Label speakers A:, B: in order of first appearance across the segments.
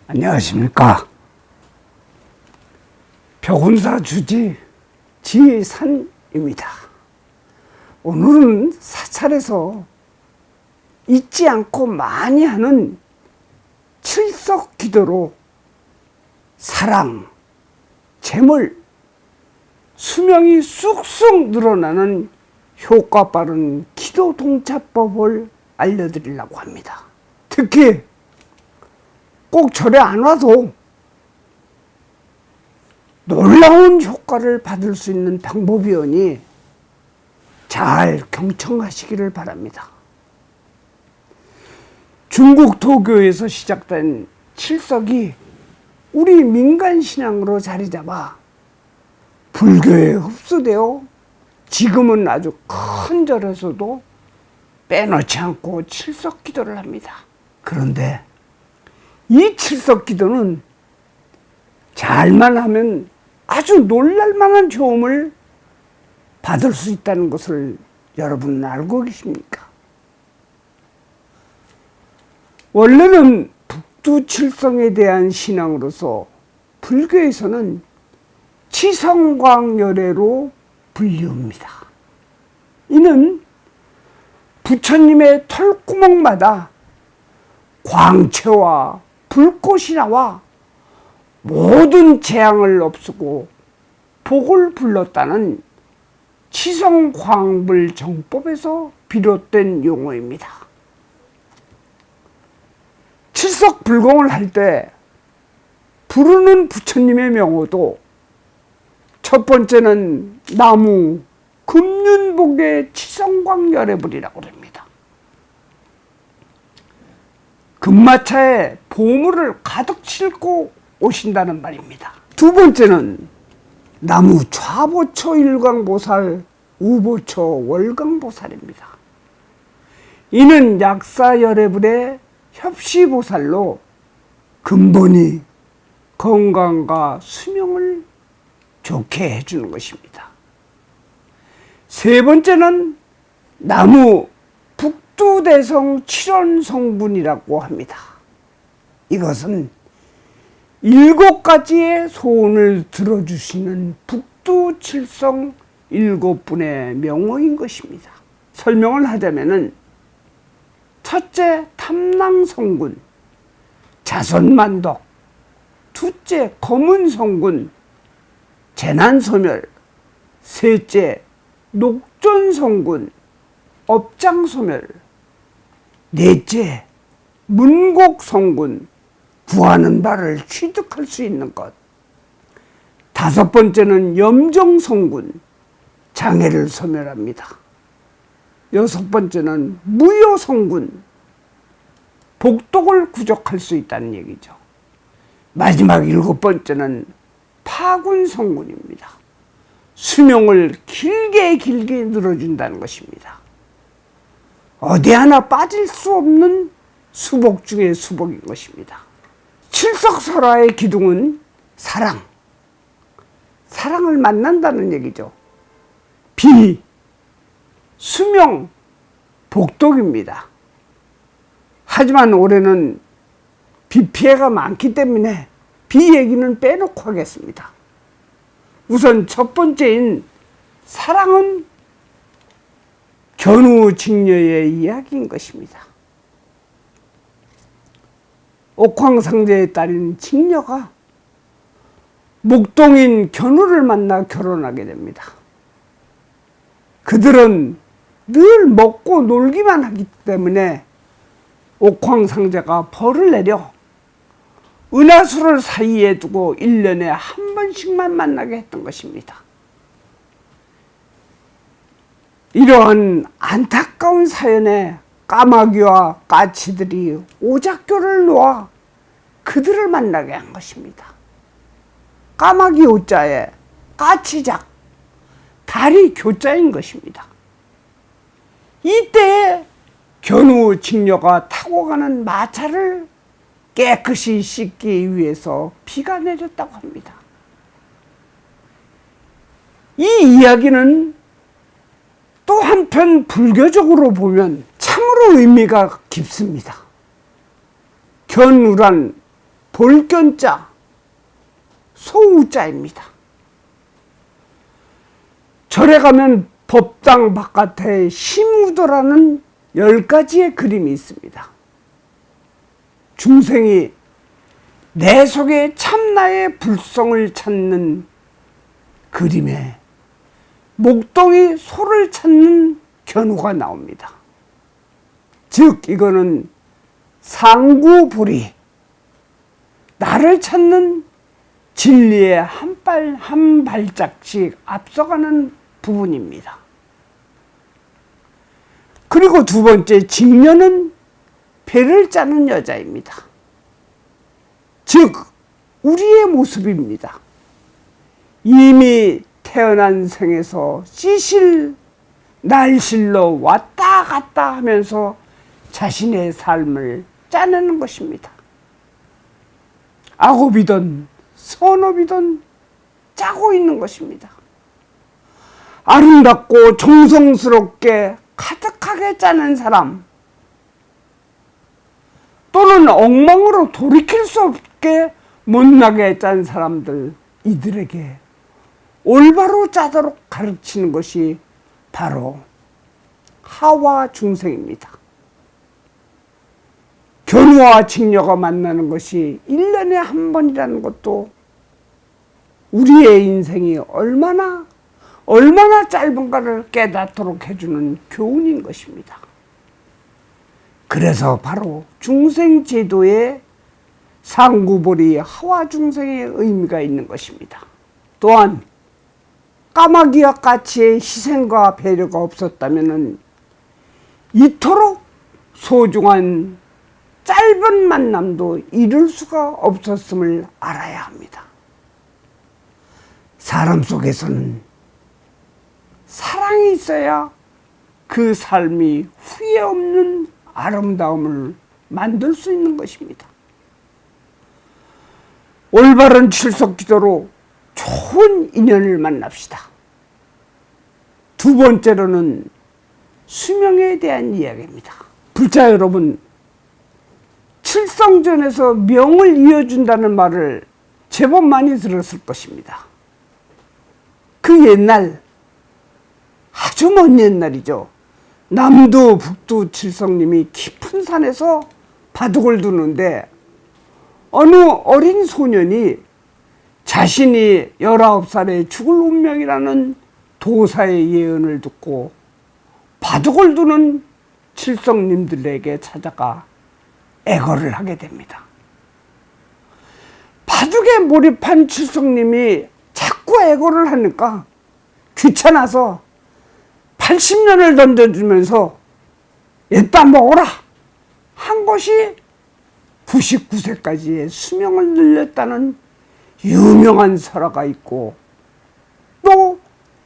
A: 안녕하십니까. 벽운사 주지 지산입니다. 오늘은 사찰에서 잊지 않고 많이 하는 칠석 기도로 사랑, 재물, 수명이 쑥쑥 늘어나는 효과 빠른 기도 동차법을 알려드리려고 합니다. 특히 꼭 절에 안 와도 놀라운 효과를 받을 수 있는 방법이오니 잘 경청하시기를 바랍니다. 중국 도교에서 시작된 칠석이 우리 민간 신앙으로 자리 잡아 불교에 흡수되어 지금은 아주 큰 절에서도 빼놓지 않고 칠석 기도를 합니다. 그런데 이 칠석 기도는 잘만 하면 아주 놀랄만한 도움을 받을 수 있다는 것을 여러분은 알고 계십니까? 원래는 북두칠성에 대한 신앙으로서 불교에서는 치성광열애로 불리웁니다. 이는 부처님의 털구멍마다 광채와 불꽃이 나와 모든 재앙을 없애고 복을 불렀다는 치성광불 정법에서 비롯된 용어입니다. 칠석 불공을 할 때 부르는 부처님의 명호도 첫 번째는 나무 금륜복의 치성광열애불이라고 합니다. 금마차에 보물을 가득 싣고 오신다는 말입니다. 두 번째는 나무 좌보초 일광보살, 우보초 월광보살입니다. 이는 약사열애불의 협시보살로 근본이 건강과 수명을 좋게 해주는 것입니다. 세 번째는 나무 북두대성 칠원성분이라고 합니다. 이것은 7가지의 소원을 들어주시는 북두칠성 7분의 명호인 것입니다. 설명을 하자면은 첫째 탐낭성군, 자선만덕, 둘째 검은성군, 재난소멸, 셋째 녹존성군, 업장소멸, 넷째 문곡성군, 구하는 바를 취득할 수 있는 것, 다섯 번째는 염정성군, 장애를 소멸합니다. 여섯 번째는 무효성군, 복독을 구족할 수 있다는 얘기죠. 마지막 7번째는 파군성군입니다. 수명을 길게 늘어준다는 것입니다. 어디 하나 빠질 수 없는 수복 중의 수복인 것입니다. 칠석설화의 기둥은 사랑을 만난다는 얘기죠. 비, 수명, 복독입니다. 하지만 올해는 비 피해가 많기 때문에 비 얘기는 빼놓고 하겠습니다. 우선 첫 번째인 사랑은 견우직녀의 이야기인 것입니다. 옥황상제의 딸인 직녀가 목동인 견우를 만나 결혼하게 됩니다. 그들은 늘 먹고 놀기만 하기 때문에 옥황상제가 벌을 내려 은하수를 사이에 두고 1년에 한 번씩만 만나게 했던 것입니다. 이러한 안타까운 사연에 까마귀와 까치들이 오작교를 놓아 그들을 만나게 한 것입니다. 까마귀 오자에 까치작, 달이 교자인 것입니다. 이때 견우 직녀가 타고 가는 마차를 깨끗이 씻기 위해서 비가 내렸다고 합니다. 이 이야기는 또 한편 불교적으로 보면 참으로 의미가 깊습니다. 견우란 돌견자, 소우자입니다. 절에 가면 법당 바깥에 심우도라는 10가지의 그림이 있습니다. 중생이 내 속에 참나의 불성을 찾는 그림에 목동이 소를 찾는 견우가 나옵니다. 즉 이거는 상구보리, 나를 찾는 진리의 한 발짝씩 앞서가는 부분입니다. 그리고 두 번째 직녀는 배를 짜는 여자입니다. 즉 우리의 모습입니다. 이미 태어난 생에서 씨실 날실로 왔다 갔다 하면서 자신의 삶을 짜내는 것입니다. 악업이든 선업이든 짜고 있는 것입니다. 아름답고 정성스럽게 가득하게 짜는 사람, 또는 엉망으로 돌이킬 수 없게 못나게 짠 사람들, 이들에게 올바로 짜도록 가르치는 것이 바로 하와 중생입니다. 견우와 직녀가 만나는 것이 1년에 한 번이라는 것도 우리의 인생이 얼마나 짧은가를 깨닫도록 해주는 교훈인 것입니다. 그래서 바로 중생제도에 상구보리 하와 중생의 의미가 있는 것입니다. 또한 까마귀와 까치의 희생과 배려가 없었다면 이토록 소중한 짧은 만남도 이룰 수가 없었음을 알아야 합니다. 사람 속에서는 사랑이 있어야 그 삶이 후회 없는 아름다움을 만들 수 있는 것입니다. 올바른 출석 기도로 좋은 인연을 만납시다. 두 번째로는 수명에 대한 이야기입니다. 불자 여러분, 칠성전에서 명을 이어준다는 말을 제법 많이 들었을 것입니다. 그 옛날, 아주 먼 옛날이죠. 남도 북도 칠성님이 깊은 산에서 바둑을 두는데 어느 어린 소년이 자신이 19살에 죽을 운명이라는 도사의 예언을 듣고 바둑을 두는 칠성님들에게 찾아가 애걸을 하게 됩니다. 바둑에 몰입한 칠성님이 자꾸 애걸을 하니까 귀찮아서 80년을 던져주면서 얘따 먹어라 한 것이 99세까지의 수명을 늘렸다는 유명한 설화가 있고, 또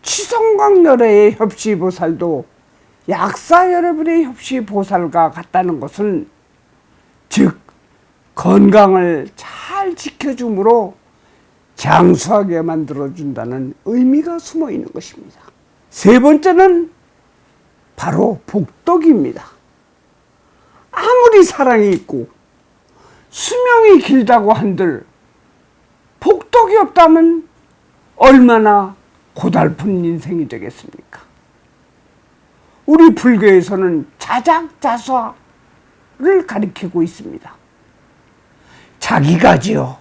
A: 치성광열애의 협시보살도 약사 여러분의 협시보살과 같다는 것은 즉 건강을 잘 지켜주므로 장수하게 만들어준다는 의미가 숨어 있는 것입니다. 세 번째는 바로 복덕입니다. 아무리 사랑이 있고 수명이 길다고 한들 복덕이 없다면 얼마나 고달픈 인생이 되겠습니까? 우리 불교에서는 자작자수를 가리키고 있습니다. 자기가 지어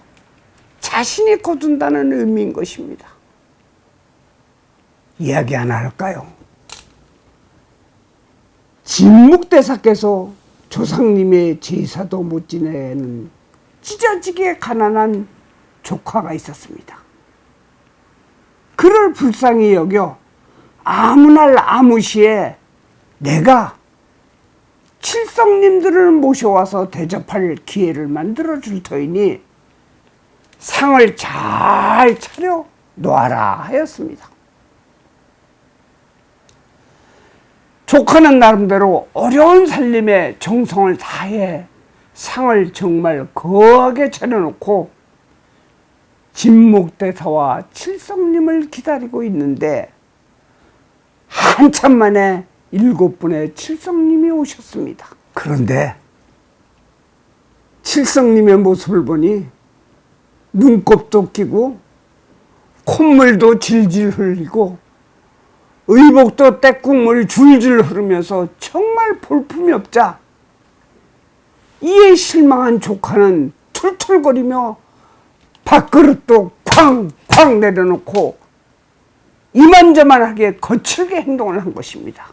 A: 자신이 거둔다는 의미인 것입니다. 이야기 하나 할까요? 진묵대사께서 조상님의 제사도 못 지내는 찢어지게 가난한 조카가 있었습니다. 그를 불쌍히 여겨 아무 날 아무 시에 내가 칠성님들을 모셔와서 대접할 기회를 만들어 줄 터이니 상을 잘 차려 놓아라 하였습니다. 조카는 나름대로 어려운 살림에 정성을 다해 상을 정말 거하게 차려놓고 진묵대사와 칠성님을 기다리고 있는데 한참 만에 7분의 칠성님이 오셨습니다. 그런데 칠성님의 모습을 보니 눈곱도 끼고 콧물도 질질 흘리고 의복도 떼국물이 줄줄 흐르면서 정말 볼품이 없자 이에 실망한 조카는 툴툴거리며 밥그릇도 쾅쾅 내려놓고 이만저만하게 거칠게 행동을 한 것입니다.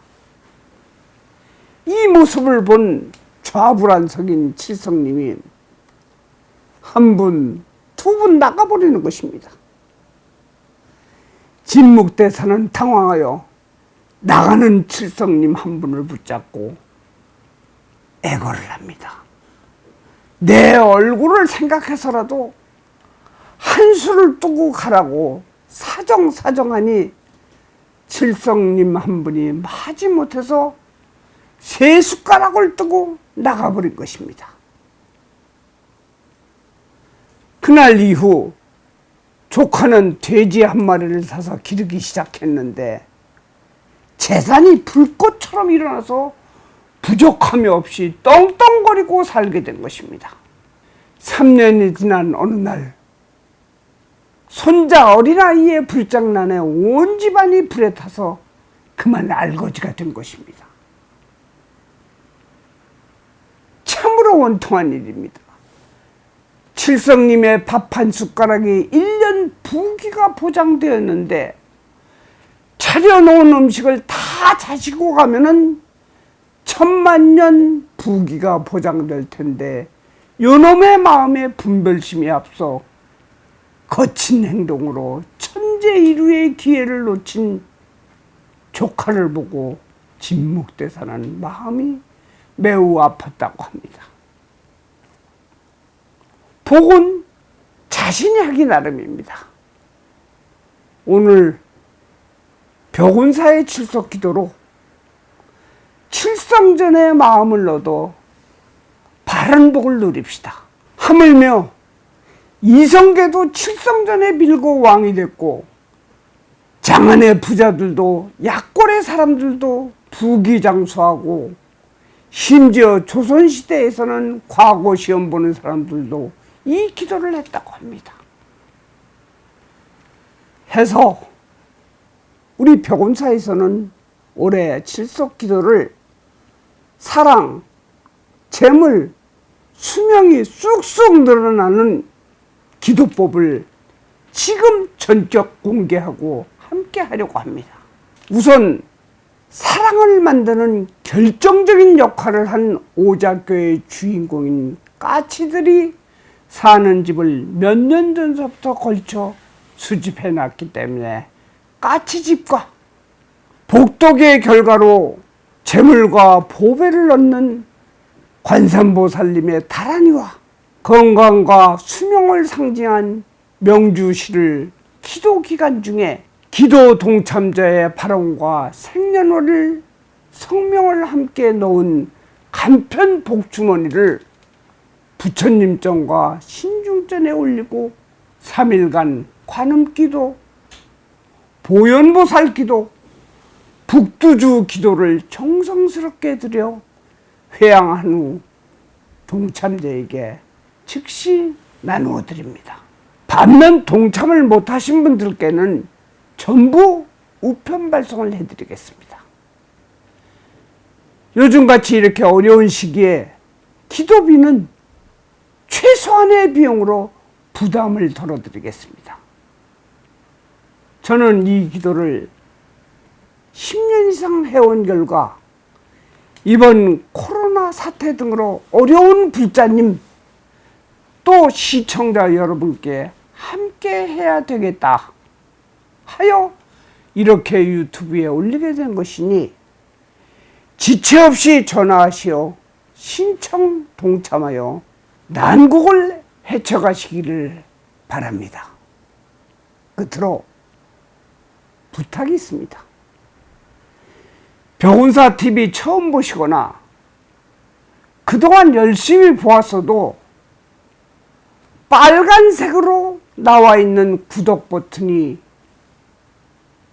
A: 이 모습을 본 좌불안석인 칠성님이 한 분, 두 분 나가버리는 것입니다. 진묵대사는 당황하여 나가는 칠성님 한 분을 붙잡고 애걸을 합니다. 내 얼굴을 생각해서라도 한수를 뜨고 가라고 사정하니 칠성님 한 분이 마지못해서 세 숟가락을 뜨고 나가버린 것입니다. 그날 이후 조카는 돼지 한 마리를 사서 기르기 시작했는데 재산이 불꽃처럼 일어나서 부족함이 없이 떵떵거리고 살게 된 것입니다. 3년이 지난 어느 날 손자 어린아이의 불장난에 온 집안이 불에 타서 그만 알거지가 된 것입니다. 참으로 원통한 일입니다. 칠성님의 밥 한 숟가락이 1년 부귀가 보장되었는데 차려놓은 음식을 다 자시고 가면은 1000만년 부귀가 보장될 텐데 요놈의 마음에 분별심이 앞서 거친 행동으로 천재일우의 기회를 놓친 조카를 보고 진묵대사는 마음이 매우 아팠다고 합니다. 복은 자신이 하기 나름입니다. 오늘 벽운사의 출석기도로 칠성전의 마음을 얻어 바른 복을 누립시다. 하물며 이성계도 칠성전에 밀고 왕이 됐고 장안의 부자들도 약골의 사람들도 부귀장수하고 심지어 조선시대에서는 과거 시험 보는 사람들도 이 기도를 했다고 합니다. 해서 우리 벽운사에서는 올해 칠석 기도를 사랑, 재물, 수명이 쑥쑥 늘어나는 기도법을 지금 전격 공개하고 함께 하려고 합니다. 우선 사랑을 만드는 결정적인 역할을 한 오작교의 주인공인 까치들이 사는 집을 몇 년 전부터 걸쳐 수집해 놨기 때문에 까치집과 복덕의 결과로 재물과 보배를 얻는 관삼보살님의 다란이와 건강과 수명을 상징한 명주시를 기도 기간 중에 기도 동참자의 발언과 생년월일, 성명을 함께 넣은 간편 복주머니를 부처님 전과 신중전에 올리고 3일간 관음기도, 보현보살 기도, 북두주 기도를 정성스럽게 드려 회양한 후 동참자에게 즉시 나누어 드립니다. 반면 동참을 못하신 분들께는 전부 우편 발송을 해드리겠습니다. 요즘같이 이렇게 어려운 시기에 기도비는 최소한의 비용으로 부담을 덜어드리겠습니다. 저는 이 기도를 10년 이상 해온 결과 이번 코로나 사태 등으로 어려운 불자님 또 시청자 여러분께 함께 해야 되겠다 하여 이렇게 유튜브에 올리게 된 것이니 지체 없이 전화하시어 신청 동참하여 난국을 헤쳐가시기를 바랍니다. 끝으로 부탁이 있습니다. 벽운사TV 처음 보시거나 그동안 열심히 보았어도 빨간색으로 나와 있는 구독 버튼이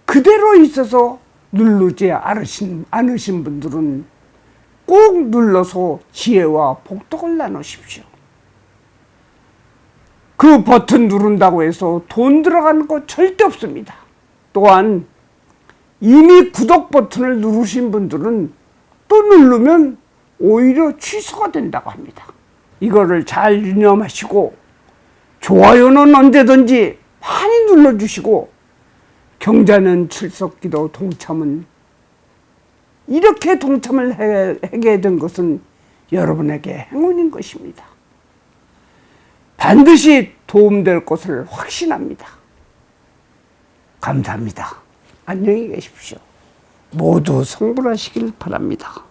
A: 그대로 있어서 누르지 않으신 분들은 꼭 눌러서 지혜와 복덕을 나누십시오. 그 버튼 누른다고 해서 돈 들어가는 거 절대 없습니다. 또한 이미 구독 버튼을 누르신 분들은 또 누르면 오히려 취소가 된다고 합니다. 이거를 잘 유념하시고 좋아요는 언제든지 많이 눌러주시고 경자년 출석기도 동참은 이렇게 동참을 하게 된 것은 여러분에게 행운인 것입니다. 반드시 도움될 것을 확신합니다. 감사합니다. 안녕히 계십시오. 모두 성불하시길 바랍니다.